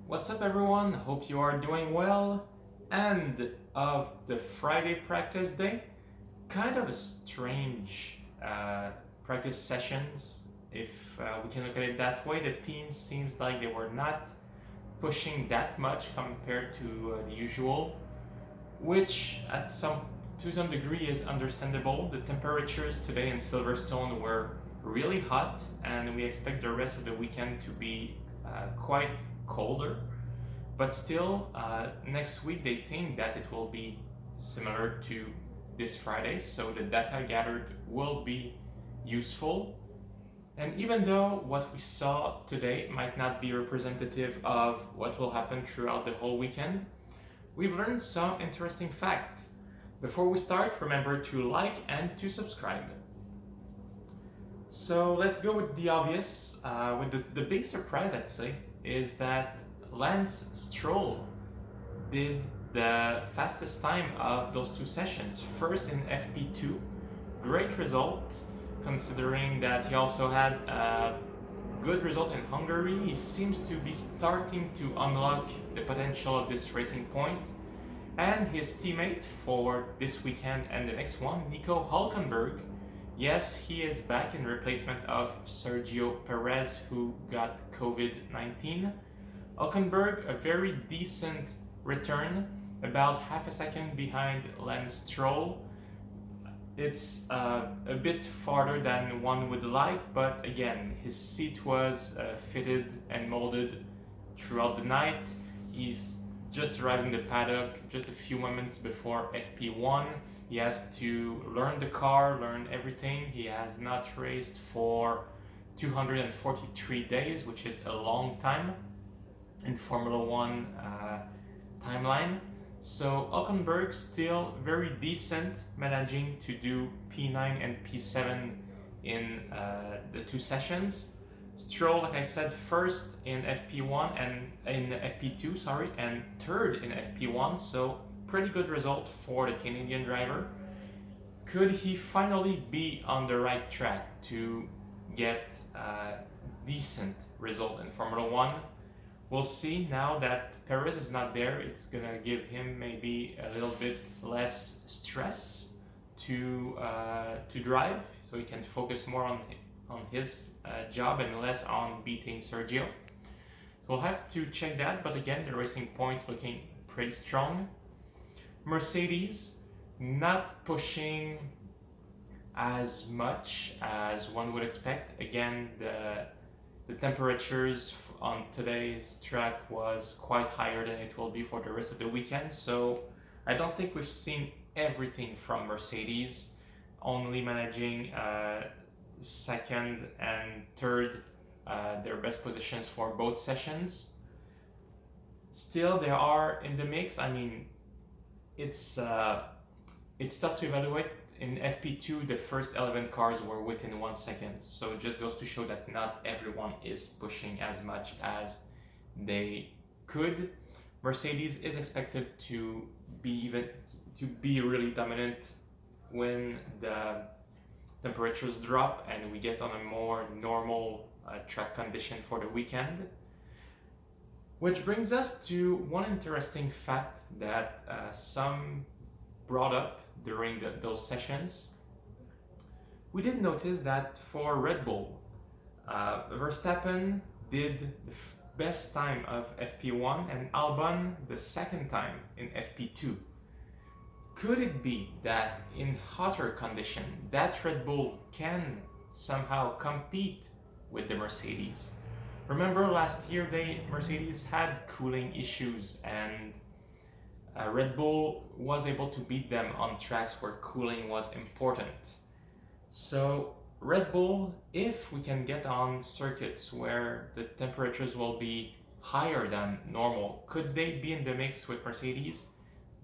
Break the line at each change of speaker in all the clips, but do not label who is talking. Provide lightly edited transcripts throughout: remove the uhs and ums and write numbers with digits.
What's up, everyone? Hope you are doing well. End of the Friday practice day. Kind of a strange practice sessions, if we can look at it that way. The team seems like they were not pushing that much compared to the usual, which to some degree is understandable. The temperatures today in Silverstone were really hot, and we expect the rest of the weekend to be quite colder. But still, next week they think that it will be similar to this Friday, so the data gathered will be useful. And even though what we saw today might not be representative of what will happen throughout the whole weekend, we've learned some interesting facts. Before we start, remember to like and to subscribe. So let's go with the obvious. With the big surprise, I'd say, is that Lance Stroll did the fastest time of those two sessions. First in FP2, great result considering that he also had a good result in Hungary. He seems to be starting to unlock the potential of this racing point. And his teammate for this weekend and the next one, Nico Hulkenberg. Yes, he is back in replacement of Sergio Perez, who got COVID-19. Hulkenberg, a very decent return, about half a second behind Lance Stroll. It's a bit farther than one would like, but again, his seat was fitted and molded throughout the night. He's just arrived in the paddock just a few moments before FP1. He has to learn the car, learn everything. He has not raced for 243 days, which is a long time in Formula One timeline. So Hulkenberg still very decent, managing to do P9 and P7 in the two sessions. Stroll, like I said, first in FP1 and in FP2, and third in FP1. So pretty good result for the Canadian driver. Could he finally be on the right track to get a decent result in Formula One? We'll see. Now that Perez is not there, it's gonna give him maybe a little bit less stress to drive, so he can focus more on his job and less on beating Sergio. So we'll have to check that. But again, the Racing Point looking pretty strong. Mercedes not pushing as much as one would expect. Again, the temperatures on today's track was quite higher than it will be for the rest of the weekend. So I don't think we've seen everything from Mercedes, only managing second and third, their best positions for both sessions. Still, they are in the mix. I mean, it's tough to evaluate. In FP2, the first 11 cars were within 1 second, so it just goes to show that not everyone is pushing as much as they could. Mercedes is expected to be really dominant when the temperatures drop and we get on a more normal track condition for the weekend. Which brings us to one interesting fact that some brought up during those sessions. We did notice that for Red Bull, Verstappen did the best time of FP1 and Alban the second time in FP2. Could it be that in hotter condition that Red Bull can somehow compete with the Mercedes? Remember last year Mercedes had cooling issues, and Red Bull was able to beat them on tracks where cooling was important. So Red Bull, if we can get on circuits where the temperatures will be higher than normal, could they be in the mix with Mercedes?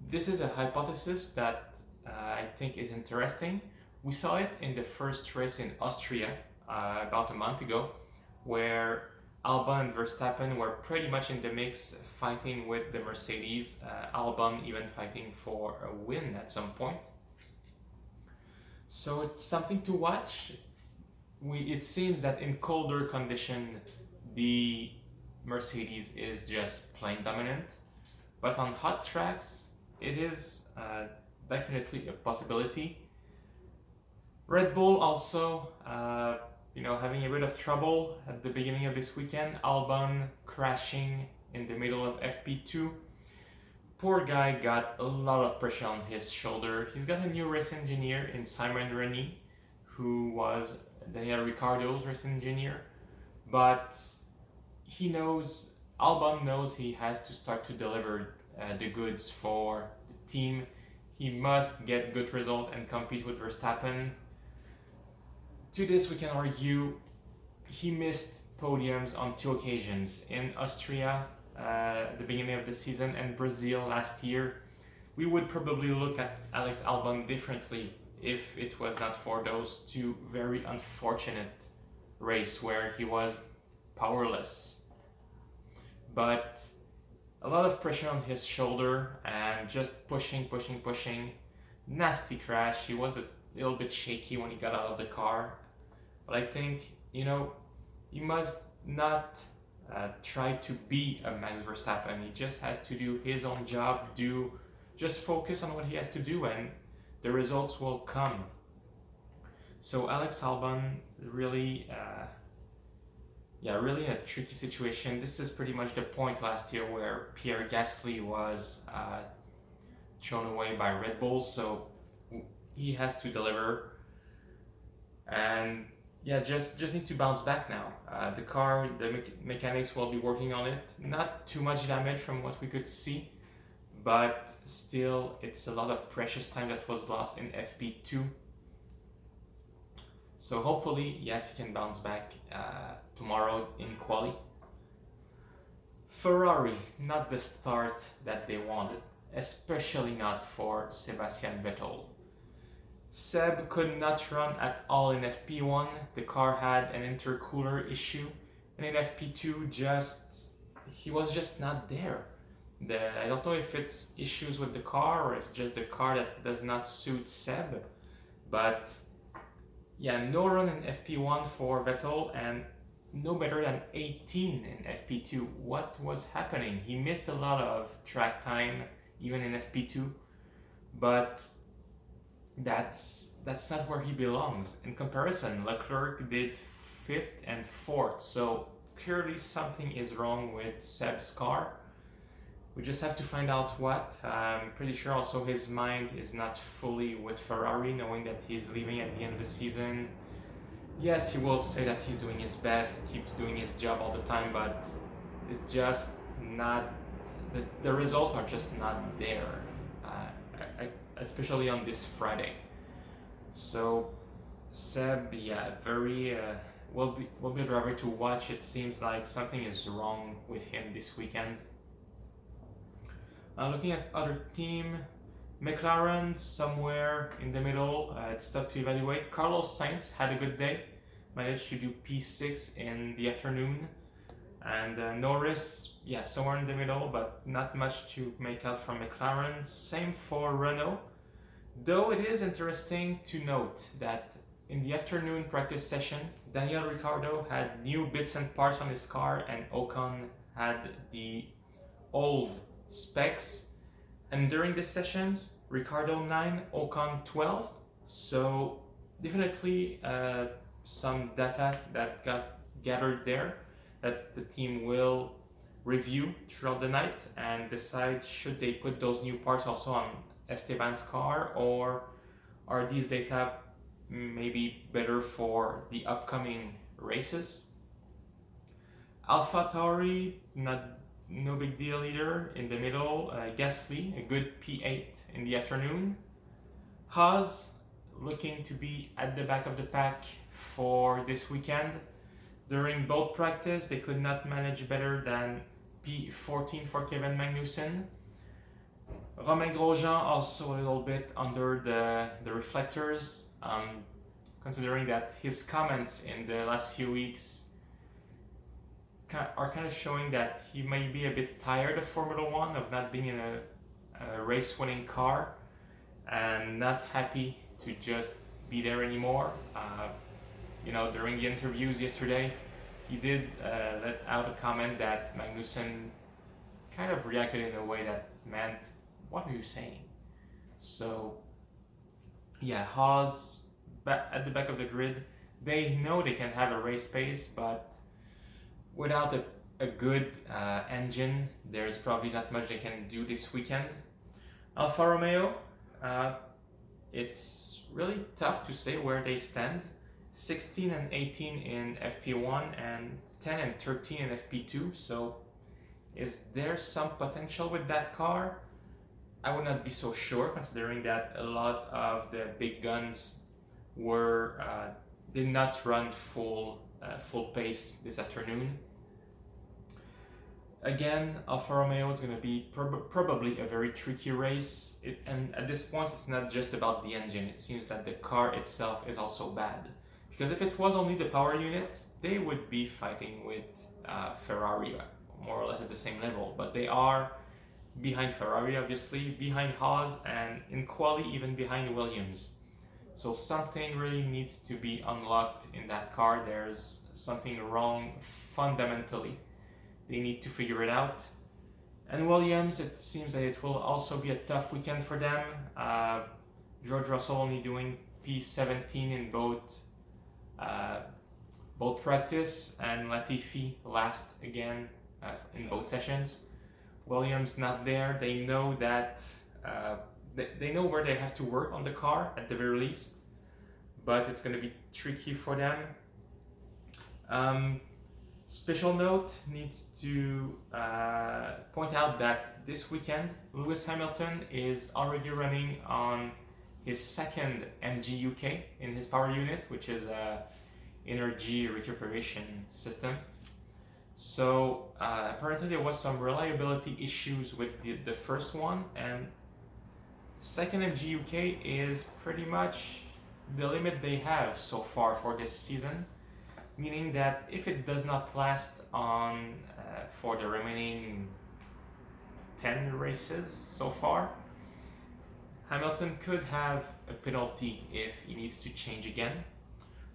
This is a hypothesis that I think is interesting. We saw it in the first race in Austria about a month ago, where Alban and Verstappen were pretty much in the mix, fighting with the Mercedes, Alban even fighting for a win at some point. So it's something to watch. It seems that in colder condition, the Mercedes is just plain dominant. But on hot tracks, it is definitely a possibility. Red Bull also, having a bit of trouble at the beginning of this weekend. Alban crashing in the middle of FP2. Poor guy got a lot of pressure on his shoulder. He's got a new race engineer in Simon Rennie, who was Daniel Ricciardo's race engineer. But Alban knows he has to start to deliver the goods for the team. He must get good result and compete with Verstappen. To this, we can argue he missed podiums on 2 occasions, in Austria at the beginning of the season and Brazil last year. We would probably look at Alex Albon differently if it was not for those 2 very unfortunate races where he was powerless. But a lot of pressure on his shoulder and just pushing. Nasty crash. He was a little bit shaky when he got out of the car. But I think, he must not try to be a Max Verstappen. He just has to do his own job, just focus on what he has to do, and the results will come. So Alex Albon really in a tricky situation. This is pretty much the point last year where Pierre Gasly was thrown away by Red Bull, so he has to deliver. And just need to bounce back now. The car, the mechanics will be working on it. Not too much damage from what we could see, but still, it's a lot of precious time that was lost in FP2. So hopefully, yes, he can bounce back tomorrow in quali. Ferrari, not the start that they wanted, especially not for Sebastian Vettel. Seb could not run at all in FP1. The car had an intercooler issue, and in FP2, he was just not there. I don't know if it's issues with the car or if just the car that does not suit Seb, but no run in FP1 for Vettel and no better than 18 in FP2. What was happening? He missed a lot of track time even in FP2, but that's not where he belongs. In comparison, Leclerc did 5th and 4th, so clearly something is wrong with Seb's car. We just have to find out what. I'm pretty sure also his mind is not fully with Ferrari, knowing that he's leaving at the end of the season. Yes, he will say that he's doing his best, keeps doing his job all the time, but it's just not, the results are just not there. Especially on this Friday. So Seb, very will be a driver to watch. It seems like something is wrong with him this weekend. Looking at other team, McLaren somewhere in the middle. It's tough to evaluate. Carlos Sainz had a good day, managed to do P6 in the afternoon. And Norris, somewhere in the middle, but not much to make out from McLaren. Same for Renault. Though it is interesting to note that in the afternoon practice session, Daniel Ricciardo had new bits and parts on his car and Ocon had the old specs. And during the sessions, Ricciardo 9, Ocon 12. So definitely some data that got gathered there that the team will review throughout the night and decide should they put those new parts also on Esteban's car, or are these data maybe better for the upcoming races. AlphaTauri, no big deal either, in the middle. Gasly, a good P8 in the afternoon. Haas, looking to be at the back of the pack for this weekend. During both practice, they could not manage better than P14 for Kevin Magnussen. Romain Grosjean also a little bit under the reflectors, considering that his comments in the last few weeks are kind of showing that he may be a bit tired of Formula One, of not being in a race-winning car, and not happy to just be there anymore. During the interviews yesterday, he did let out a comment that Magnussen kind of reacted in a way that meant, "What are you saying?" So, yeah, Haas at the back of the grid. They know they can have a race pace, but without a good engine, there's probably not much they can do this weekend. Alfa Romeo, it's really tough to say where they stand. 16 and 18 in FP1 and 10 and 13 in FP2. So is there some potential with that car? I would not be so sure, considering that a lot of the big guns did not run full pace this afternoon. Again, Alfa Romeo is going to be probably a very tricky race, and at this point it's not just about the engine. It seems that the car itself is also bad, because if it was only the power unit, they would be fighting with Ferrari more or less at the same level, but they are behind Ferrari, obviously, behind Haas, and in quali even behind Williams. So something really needs to be unlocked in that car. There's something wrong fundamentally. They need to figure it out. And Williams, it seems that it will also be a tough weekend for them. George Russell only doing P17 in both practice, and Latifi last again in both sessions. Williams not there. They know that they know where they have to work on the car at the very least, but it's going to be tricky for them. Special note needs to point out that this weekend Lewis Hamilton is already running on his second MG UK in his power unit, which is a energy recuperation system. So apparently there was some reliability issues with the first one, and second MG UK is pretty much the limit they have so far for this season, meaning that if it does not last on for the remaining 10 races so far, Hamilton could have a penalty if he needs to change again.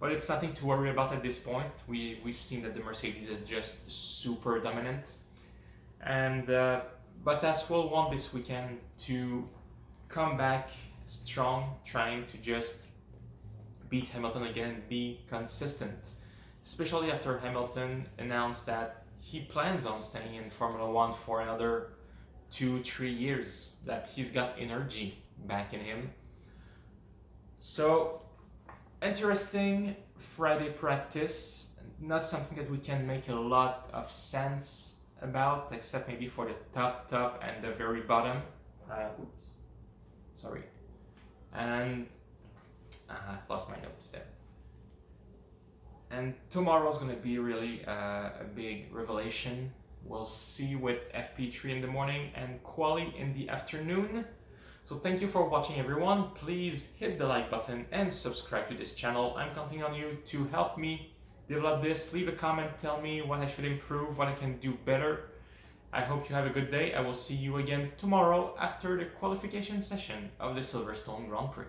But it's nothing to worry about at this point. We've seen that the Mercedes is just super dominant. And Bottas will want this weekend to come back strong, trying to just beat Hamilton again and be consistent. Especially after Hamilton announced that he plans on staying in Formula One for another 2-3 years, that he's got energy back in him. So, interesting Friday practice, not something that we can make a lot of sense about, except maybe for the top and the very bottom. Sorry. And lost my notes there. And tomorrow is going to be really a big revelation. We'll see with FP3 in the morning and quali in the afternoon. So thank you for watching, everyone. Please hit the like button and subscribe to this channel. I'm counting on you to help me develop this. Leave a comment, tell me what I should improve, what I can do better. I hope you have a good day. I will see you again tomorrow after the qualification session of the Silverstone Grand Prix.